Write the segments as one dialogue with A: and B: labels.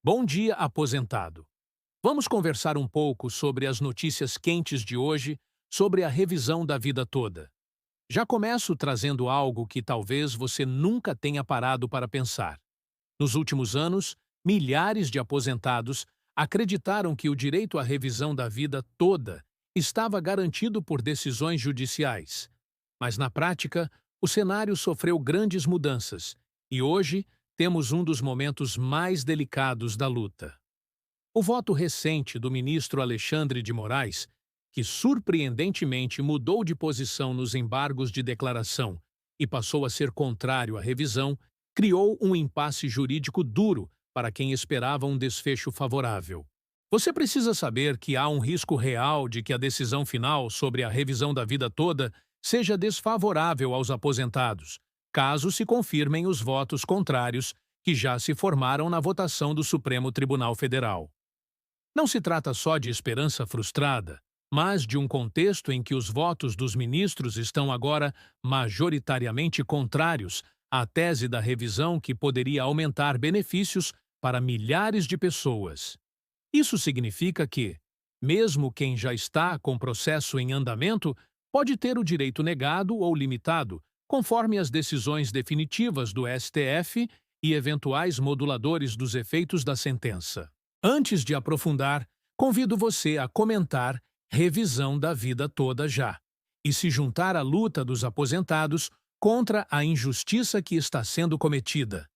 A: Bom dia, aposentado. Vamos conversar um pouco sobre as notícias quentes de hoje, sobre a revisão da vida toda. Já começo trazendo algo que talvez você nunca tenha parado para pensar. Nos últimos anos, milhares de aposentados acreditaram que o direito à revisão da vida toda estava garantido por decisões judiciais. Mas, na prática, o cenário sofreu grandes mudanças e hoje temos um dos momentos mais delicados da luta. O voto recente do ministro Alexandre de Moraes, que surpreendentemente mudou de posição nos embargos de declaração e passou a ser contrário à revisão, criou um impasse jurídico duro para quem esperava um desfecho favorável. Você precisa saber que há um risco real de que a decisão final sobre a revisão da vida toda seja desfavorável aos aposentados, caso se confirmem os votos contrários que já se formaram na votação do Supremo Tribunal Federal. Não se trata só de esperança frustrada, mas de um contexto em que os votos dos ministros estão agora majoritariamente contrários à tese da revisão que poderia aumentar benefícios para milhares de pessoas. Isso significa que, mesmo quem já está com processo em andamento, pode ter o direito negado ou limitado, conforme as decisões definitivas do STF e eventuais moduladores dos efeitos da sentença. Antes de aprofundar, convido você a comentar revisão da vida toda já e se juntar à luta dos aposentados contra a injustiça que está sendo cometida.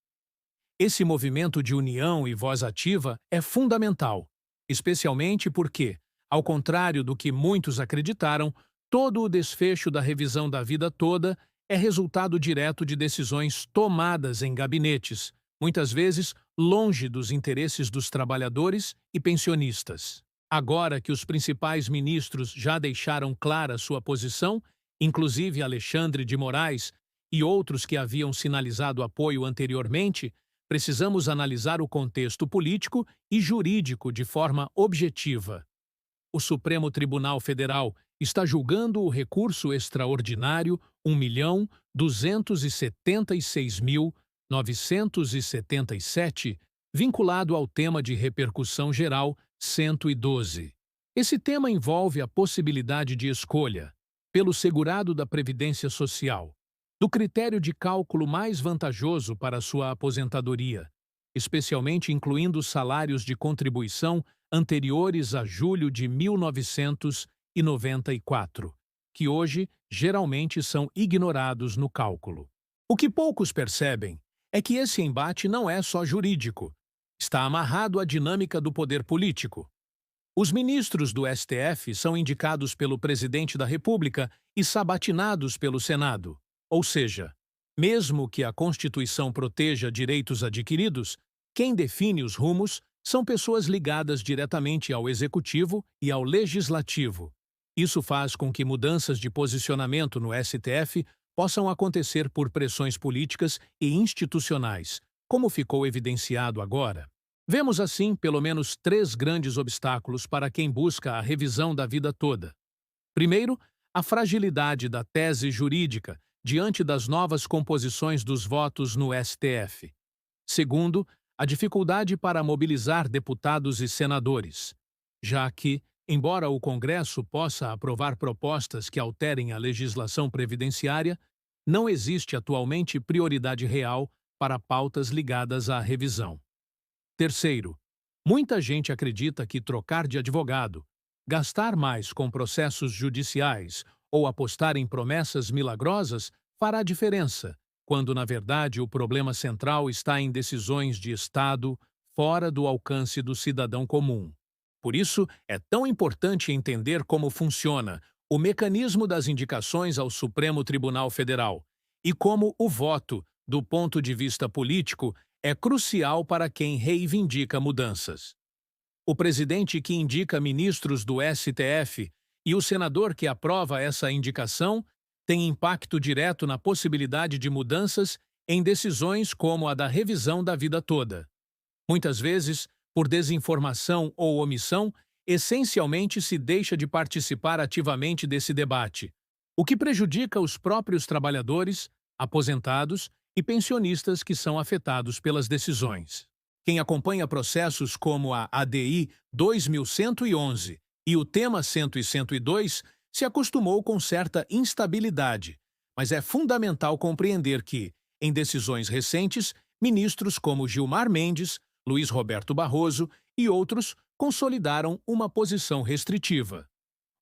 A: Esse movimento de união e voz ativa é fundamental, especialmente porque, ao contrário do que muitos acreditaram, todo o desfecho da revisão da vida toda é resultado direto de decisões tomadas em gabinetes, muitas vezes longe dos interesses dos trabalhadores e pensionistas. Agora que os principais ministros já deixaram clara sua posição, inclusive Alexandre de Moraes e outros que haviam sinalizado apoio anteriormente, precisamos analisar o contexto político e jurídico de forma objetiva. O Supremo Tribunal Federal está julgando o recurso extraordinário 1.276.977, vinculado ao tema de repercussão geral 112. Esse tema envolve a possibilidade de escolha, pelo segurado da Previdência Social, do critério de cálculo mais vantajoso para sua aposentadoria, especialmente incluindo salários de contribuição anteriores a julho de 1994, que hoje geralmente são ignorados no cálculo. O que poucos percebem é que esse embate não é só jurídico, está amarrado à dinâmica do poder político. Os ministros do STF são indicados pelo presidente da República e sabatinados pelo Senado, ou seja, mesmo que a Constituição proteja direitos adquiridos, quem define os rumos são pessoas ligadas diretamente ao Executivo e ao Legislativo. Isso faz com que mudanças de posicionamento no STF possam acontecer por pressões políticas e institucionais, como ficou evidenciado agora. Vemos, assim, pelo menos três grandes obstáculos para quem busca a revisão da vida toda. Primeiro, a fragilidade da tese jurídica diante das novas composições dos votos no STF. Segundo, a dificuldade para mobilizar deputados e senadores, já que, embora o Congresso possa aprovar propostas que alterem a legislação previdenciária, não existe atualmente prioridade real para pautas ligadas à revisão. Terceiro, muita gente acredita que trocar de advogado, gastar mais com processos judiciais ou apostar em promessas milagrosas fará diferença, quando, na verdade, o problema central está em decisões de Estado fora do alcance do cidadão comum. Por isso, é tão importante entender como funciona o mecanismo das indicações ao Supremo Tribunal Federal e como o voto, do ponto de vista político, é crucial para quem reivindica mudanças. O presidente que indica ministros do STF e o senador que aprova essa indicação têm impacto direto na possibilidade de mudanças em decisões como a da revisão da vida toda. Muitas vezes, por desinformação ou omissão, essencialmente se deixa de participar ativamente desse debate, o que prejudica os próprios trabalhadores, aposentados e pensionistas que são afetados pelas decisões. Quem acompanha processos como a ADI 2111 e o tema 100 e 102 se acostumou com certa instabilidade, mas é fundamental compreender que, em decisões recentes, ministros como Gilmar Mendes, Luiz Roberto Barroso e outros consolidaram uma posição restritiva.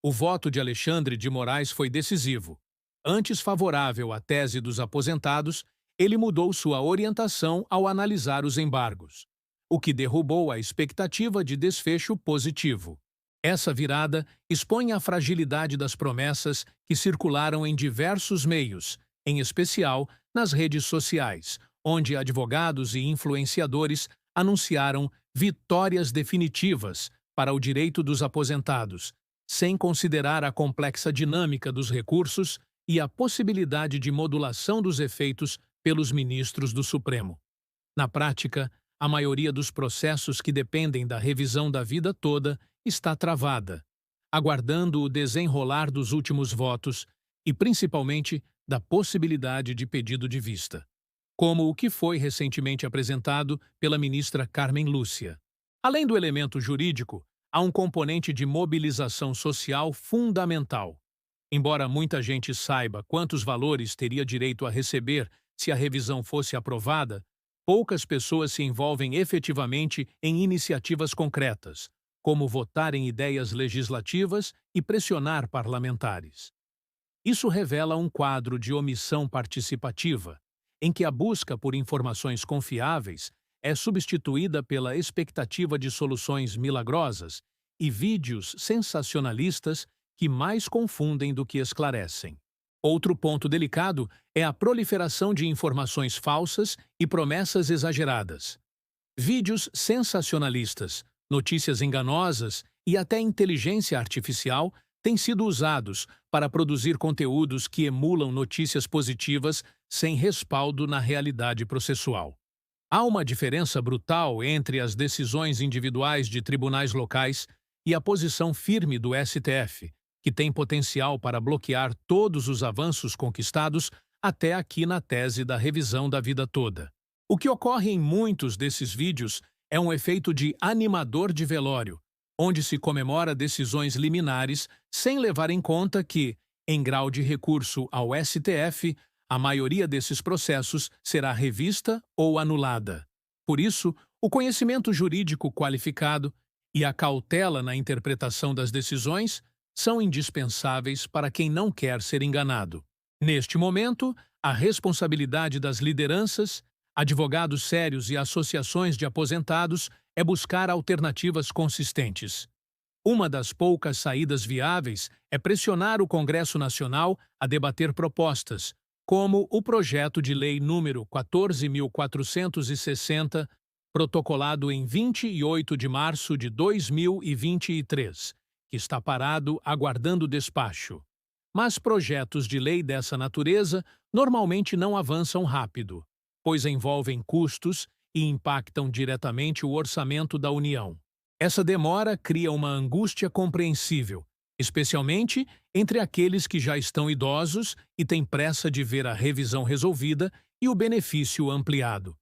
A: O voto de Alexandre de Moraes foi decisivo. Antes favorável à tese dos aposentados, ele mudou sua orientação ao analisar os embargos, o que derrubou a expectativa de desfecho positivo. Essa virada expõe a fragilidade das promessas que circularam em diversos meios, em especial nas redes sociais, onde advogados e influenciadores anunciaram vitórias definitivas para o direito dos aposentados, sem considerar a complexa dinâmica dos recursos e a possibilidade de modulação dos efeitos pelos ministros do Supremo. Na prática, a maioria dos processos que dependem da revisão da vida toda está travada, aguardando o desenrolar dos últimos votos e, principalmente, da possibilidade de pedido de vista, como o que foi recentemente apresentado pela ministra Carmen Lúcia. Além do elemento jurídico, há um componente de mobilização social fundamental. Embora muita gente saiba quantos valores teria direito a receber se a revisão fosse aprovada, poucas pessoas se envolvem efetivamente em iniciativas concretas, como votar em ideias legislativas e pressionar parlamentares. Isso revela um quadro de omissão participativa, em que a busca por informações confiáveis é substituída pela expectativa de soluções milagrosas e vídeos sensacionalistas que mais confundem do que esclarecem. Outro ponto delicado é a proliferação de informações falsas e promessas exageradas. Vídeos sensacionalistas, notícias enganosas e até inteligência artificial têm sido usados para produzir conteúdos que emulam notícias positivas sem respaldo na realidade processual. Há uma diferença brutal entre as decisões individuais de tribunais locais e a posição firme do STF, que tem potencial para bloquear todos os avanços conquistados até aqui na tese da revisão da vida toda. O que ocorre em muitos desses vídeos é um efeito de animador de velório, onde se comemora decisões liminares sem levar em conta que, em grau de recurso ao STF, a maioria desses processos será revista ou anulada. Por isso, o conhecimento jurídico qualificado e a cautela na interpretação das decisões são indispensáveis para quem não quer ser enganado. Neste momento, a responsabilidade das lideranças, advogados sérios e associações de aposentados é buscar alternativas consistentes. Uma das poucas saídas viáveis é pressionar o Congresso Nacional a debater propostas, como o projeto de lei número 14.460, protocolado em 28 de março de 2023, que está parado aguardando despacho. Mas projetos de lei dessa natureza normalmente não avançam rápido, pois envolvem custos e impactam diretamente o orçamento da União. Essa demora cria uma angústia compreensível, especialmente entre aqueles que já estão idosos e têm pressa de ver a revisão resolvida e o benefício ampliado.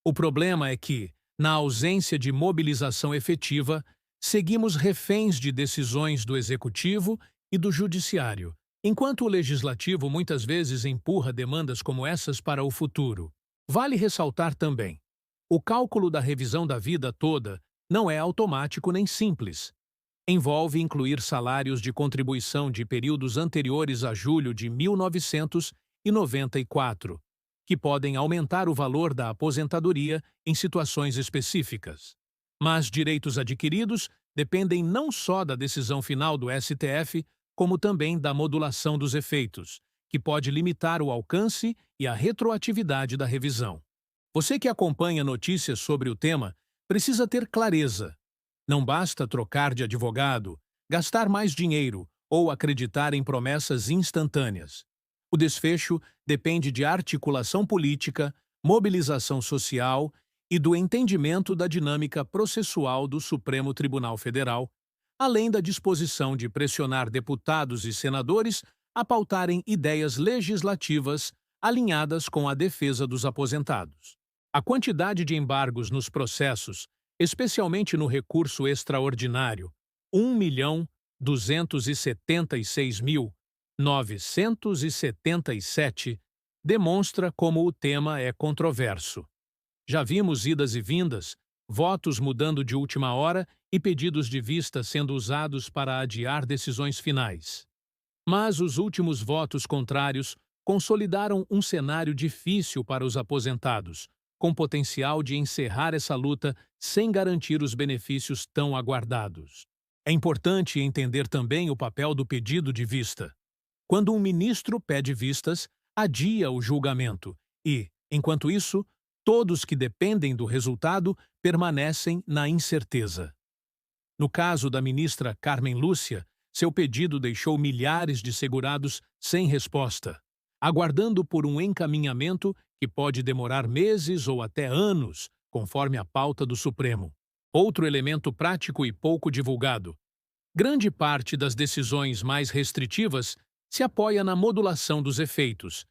A: O problema é que, na ausência de mobilização efetiva, seguimos reféns de decisões do Executivo e do Judiciário, enquanto o Legislativo muitas vezes empurra demandas como essas para o futuro. Vale ressaltar também: o cálculo da revisão da vida toda não é automático nem simples. Envolve incluir salários de contribuição de períodos anteriores a julho de 1994, que podem aumentar o valor da aposentadoria em situações específicas. Mas direitos adquiridos dependem não só da decisão final do STF, como também da modulação dos efeitos, que pode limitar o alcance e a retroatividade da revisão. Você que acompanha notícias sobre o tema precisa ter clareza. Não basta trocar de advogado, gastar mais dinheiro ou acreditar em promessas instantâneas. O desfecho depende de articulação política, mobilização social e do entendimento da dinâmica processual do Supremo Tribunal Federal, além da disposição de pressionar deputados e senadores a pautarem ideias legislativas alinhadas com a defesa dos aposentados. A quantidade de embargos nos processos, especialmente no recurso extraordinário, 1.276.977, demonstra como o tema é controverso. Já vimos idas e vindas, votos mudando de última hora e pedidos de vista sendo usados para adiar decisões finais. Mas os últimos votos contrários consolidaram um cenário difícil para os aposentados, com potencial de encerrar essa luta sem garantir os benefícios tão aguardados. É importante entender também o papel do pedido de vista. Quando um ministro pede vistas, adia o julgamento e, enquanto isso, todos que dependem do resultado permanecem na incerteza. No caso da ministra Carmen Lúcia, seu pedido deixou milhares de segurados sem resposta, aguardando por um encaminhamento que pode demorar meses ou até anos, conforme a pauta do Supremo. Outro elemento prático e pouco divulgado. Grande parte das decisões mais restritivas se apoia na modulação dos efeitos,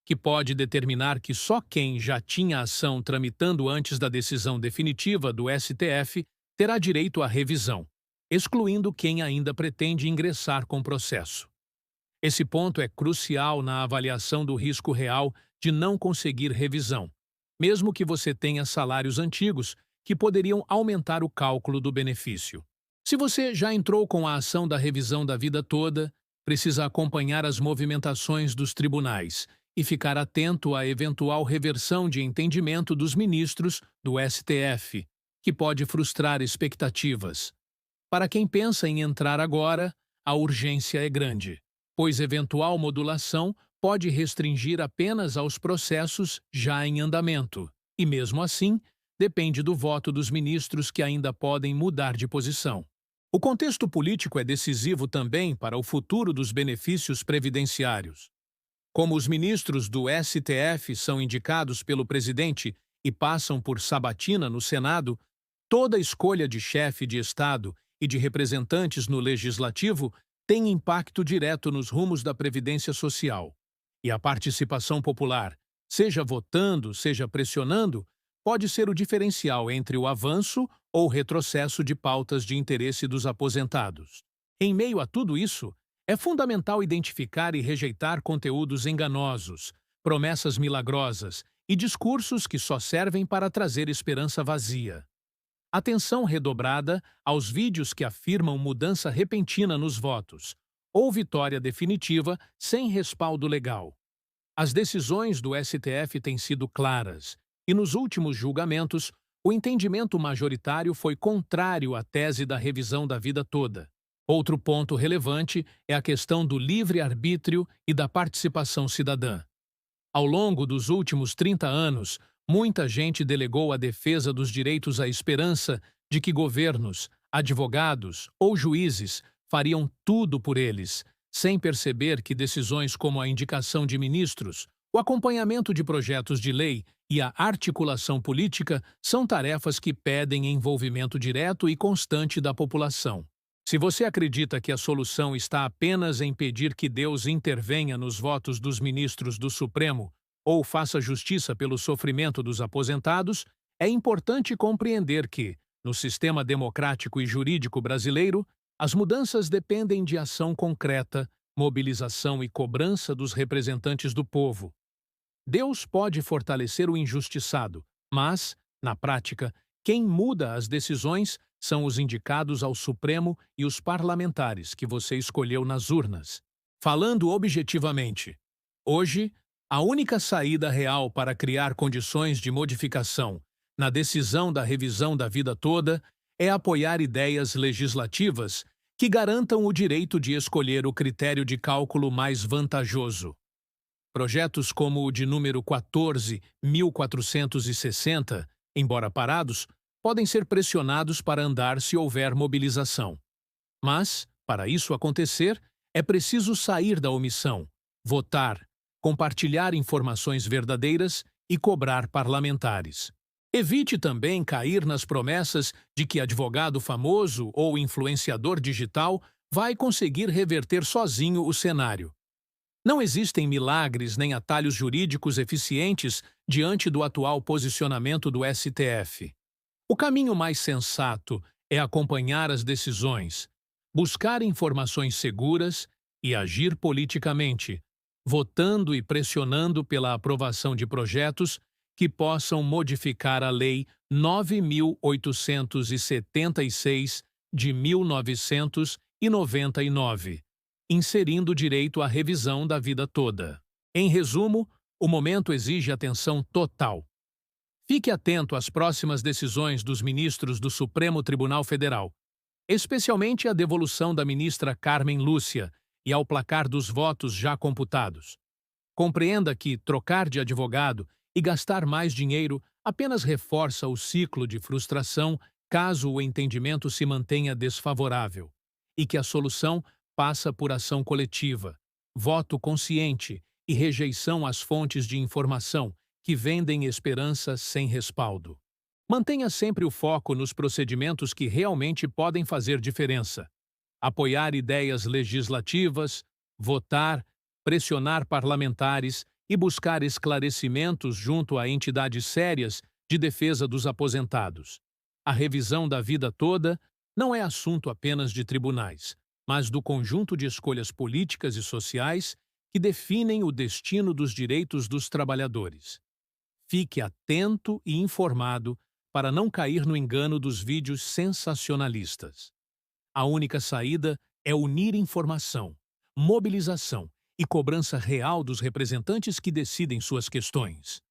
A: que pode determinar que só quem já tinha ação tramitando antes da decisão definitiva do STF terá direito à revisão, excluindo quem ainda pretende ingressar com processo. Esse ponto é crucial na avaliação do risco real de não conseguir revisão, mesmo que você tenha salários antigos que poderiam aumentar o cálculo do benefício. Se você já entrou com a ação da revisão da vida toda, precisa acompanhar as movimentações dos tribunais e ficar atento à eventual reversão de entendimento dos ministros do STF, que pode frustrar expectativas. Para quem pensa em entrar agora, a urgência é grande, pois eventual modulação pode restringir apenas aos processos já em andamento, e mesmo assim, depende do voto dos ministros que ainda podem mudar de posição. O contexto político é decisivo também para o futuro dos benefícios previdenciários. Como os ministros do STF são indicados pelo presidente e passam por sabatina no Senado, toda escolha de chefe de Estado e de representantes no Legislativo tem impacto direto nos rumos da Previdência Social. E a participação popular, seja votando, seja pressionando, pode ser o diferencial entre o avanço ou retrocesso de pautas de interesse dos aposentados. Em meio a tudo isso, é fundamental identificar e rejeitar conteúdos enganosos, promessas milagrosas e discursos que só servem para trazer esperança vazia. Atenção redobrada aos vídeos que afirmam mudança repentina nos votos ou vitória definitiva sem respaldo legal. As decisões do STF têm sido claras, e nos últimos julgamentos, o entendimento majoritário foi contrário à tese da revisão da vida toda. Outro ponto relevante é a questão do livre-arbítrio e da participação cidadã. Ao longo dos últimos 30 anos, muita gente delegou a defesa dos direitos à esperança de que governos, advogados ou juízes fariam tudo por eles, sem perceber que decisões como a indicação de ministros, o acompanhamento de projetos de lei e a articulação política são tarefas que pedem envolvimento direto e constante da população. Se você acredita que a solução está apenas em pedir que Deus intervenha nos votos dos ministros do Supremo ou faça justiça pelo sofrimento dos aposentados, é importante compreender que, no sistema democrático e jurídico brasileiro, as mudanças dependem de ação concreta, mobilização e cobrança dos representantes do povo. Deus pode fortalecer o injustiçado, mas, na prática, quem muda as decisões são os indicados ao Supremo e os parlamentares que você escolheu nas urnas. Falando objetivamente, hoje, a única saída real para criar condições de modificação na decisão da revisão da vida toda é apoiar ideias legislativas que garantam o direito de escolher o critério de cálculo mais vantajoso. Projetos como o de número 14.460, embora parados, podem ser pressionados para andar se houver mobilização. Mas, para isso acontecer, é preciso sair da omissão, votar, compartilhar informações verdadeiras e cobrar parlamentares. Evite também cair nas promessas de que advogado famoso ou influenciador digital vai conseguir reverter sozinho o cenário. Não existem milagres nem atalhos jurídicos eficientes diante do atual posicionamento do STF. O caminho mais sensato é acompanhar as decisões, buscar informações seguras e agir politicamente, votando e pressionando pela aprovação de projetos que possam modificar a Lei 9.876 de 1999, inserindo o direito à revisão da vida toda. Em resumo, o momento exige atenção total. Fique atento às próximas decisões dos ministros do Supremo Tribunal Federal, especialmente a devolução da ministra Carmen Lúcia e ao placar dos votos já computados. Compreenda que trocar de advogado e gastar mais dinheiro apenas reforça o ciclo de frustração caso o entendimento se mantenha desfavorável, e que a solução passa por ação coletiva, voto consciente e rejeição às fontes de informação que vendem esperança sem respaldo. Mantenha sempre o foco nos procedimentos que realmente podem fazer diferença. Apoiar ideias legislativas, votar, pressionar parlamentares e buscar esclarecimentos junto a entidades sérias de defesa dos aposentados. A revisão da vida toda não é assunto apenas de tribunais, mas do conjunto de escolhas políticas e sociais que definem o destino dos direitos dos trabalhadores. Fique atento e informado para não cair no engano dos vídeos sensacionalistas. A única saída é unir informação, mobilização e cobrança real dos representantes que decidem suas questões.